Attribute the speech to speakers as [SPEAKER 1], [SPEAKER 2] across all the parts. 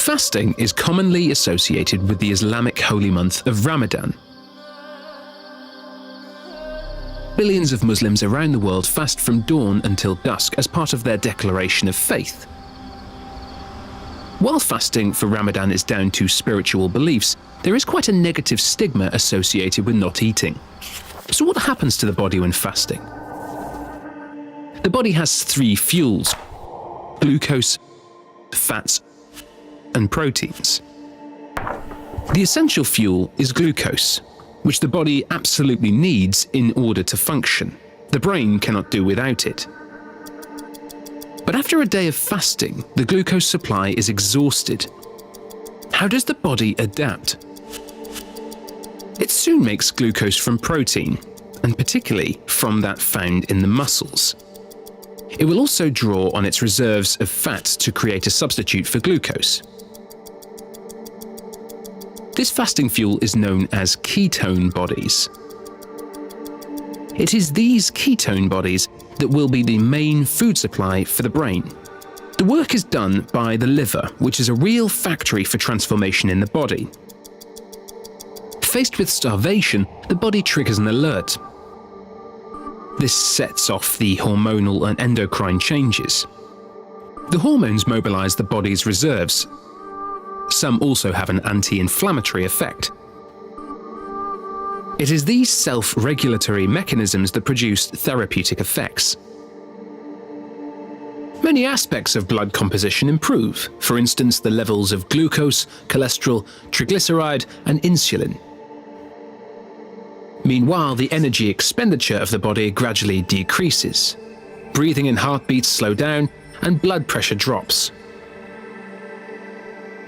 [SPEAKER 1] Fasting is commonly associated with the Islamic holy month of Ramadan. Billions of Muslims around the world fast from dawn until dusk as part of their declaration of faith. While fasting for Ramadan is down to spiritual beliefs, there is quite a negative stigma associated with not eating. So what happens to the body when fasting? The body has three fuels: glucose, fats, and proteins. The essential fuel is glucose, which the body absolutely needs in order to function. The brain cannot do without it. But after a day of fasting, the glucose supply is exhausted. How does the body adapt? It soon makes glucose from protein, and particularly from that found in the muscles. It will also draw on its reserves of fat to create a substitute for glucose. This fasting fuel is known as ketone bodies. It is these ketone bodies that will be the main food supply for the brain. The work is done by the liver, which is a real factory for transformation in the body. Faced with starvation, the body triggers an alert. This sets off the hormonal and endocrine changes. The hormones mobilize the body's reserves. Some also have an anti-inflammatory effect. It is these self-regulatory mechanisms that produce therapeutic effects. Many aspects of blood composition improve, for instance the levels of glucose, cholesterol, triglyceride, and insulin. Meanwhile, the energy expenditure of the body gradually decreases. Breathing and heartbeats slow down, and blood pressure drops.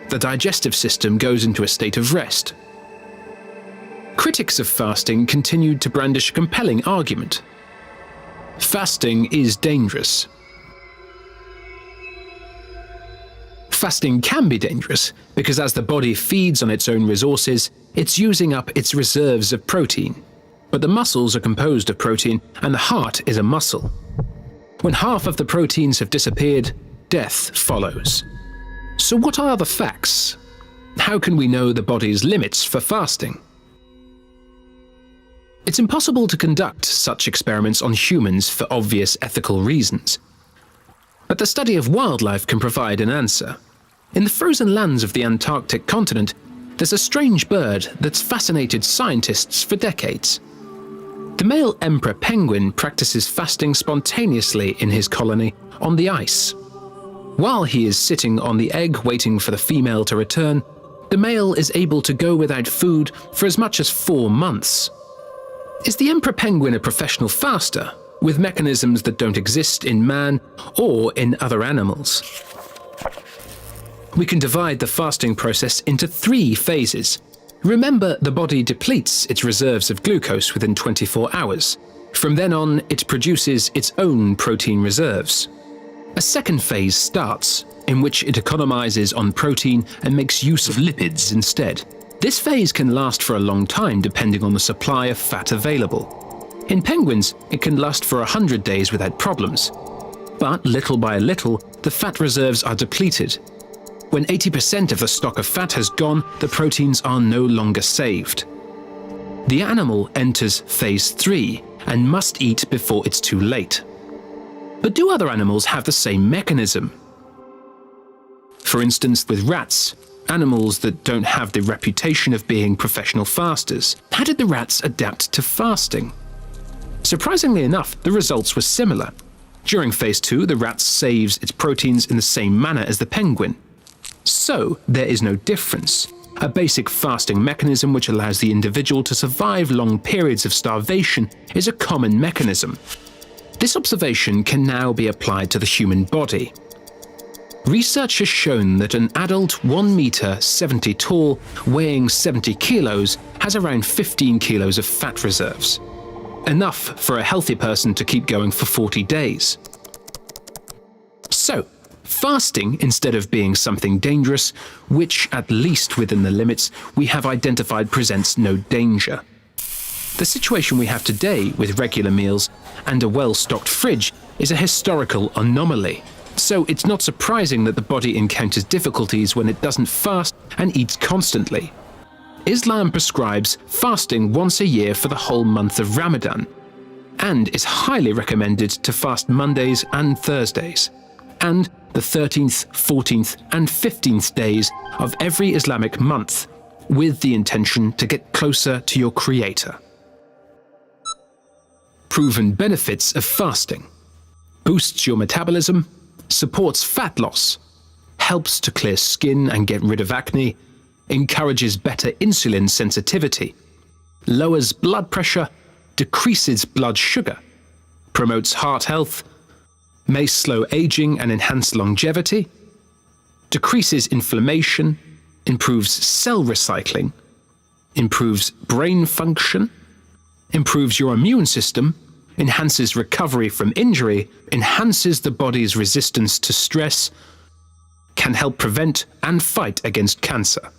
[SPEAKER 1] The digestive system goes into a state of rest. Critics of fasting continued to brandish a compelling argument. Fasting is dangerous. Fasting can be dangerous because as the body feeds on its own resources, it's using up its reserves of protein. But the muscles are composed of protein and the heart is a muscle. When half of the proteins have disappeared, death follows. So what are the facts? How can we know the body's limits for fasting? It's impossible to conduct such experiments on humans for obvious ethical reasons. But the study of wildlife can provide an answer. In the frozen lands of the Antarctic continent, there's a strange bird that's fascinated scientists for decades. The male emperor penguin practices fasting spontaneously in his colony on the ice. While he is sitting on the egg waiting for the female to return, the male is able to go without food for as much as 4 months. Is the emperor penguin a professional faster, with mechanisms that don't exist in man or in other animals? We can divide the fasting process into 3 phases. Remember, the body depletes its reserves of glucose within 24 hours. From then on, it produces its own protein reserves. A second phase starts, in which it economizes on protein and makes use of lipids instead. This phase can last for a long time depending on the supply of fat available. In penguins, it can last for 100 days without problems. But little by little, the fat reserves are depleted. When 80% of the stock of fat has gone, the proteins are no longer saved. The animal enters phase 3 and must eat before it's too late. But do other animals have the same mechanism? For instance, with rats, animals that don't have the reputation of being professional fasters. How did the rats adapt to fasting? Surprisingly enough, the results were similar. During phase 2, the rat saves its proteins in the same manner as the penguin. So, there is no difference. A basic fasting mechanism which allows the individual to survive long periods of starvation is a common mechanism. This observation can now be applied to the human body. Research has shown that an adult 1 meter 70 tall, weighing 70 kilos, has around 15 kilos of fat reserves. Enough for a healthy person to keep going for 40 days. So, fasting, instead of being something dangerous, which, at least within the limits we have identified, presents no danger. The situation we have today with regular meals and a well-stocked fridge is a historical anomaly. So it's not surprising that the body encounters difficulties when it doesn't fast and eats constantly. Islam prescribes fasting once a year for the whole month of Ramadan, and is highly recommended to fast Mondays and Thursdays, and the 13th, 14th, and 15th days of every Islamic month, with the intention to get closer to your Creator. Proven benefits of fasting: boosts your metabolism, supports fat loss, helps to clear skin and get rid of acne, encourages better insulin sensitivity, lowers blood pressure, decreases blood sugar, promotes heart health, may slow aging and enhance longevity, decreases inflammation, improves cell recycling, improves brain function, improves your immune system, enhances recovery from injury, enhances the body's resistance to stress, can help prevent and fight against cancer.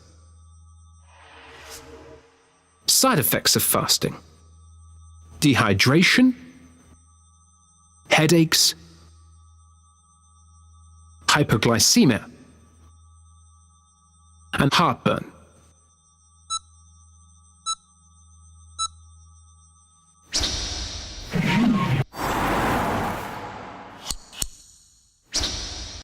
[SPEAKER 1] Side effects of fasting: dehydration, headaches, hypoglycemia, and heartburn.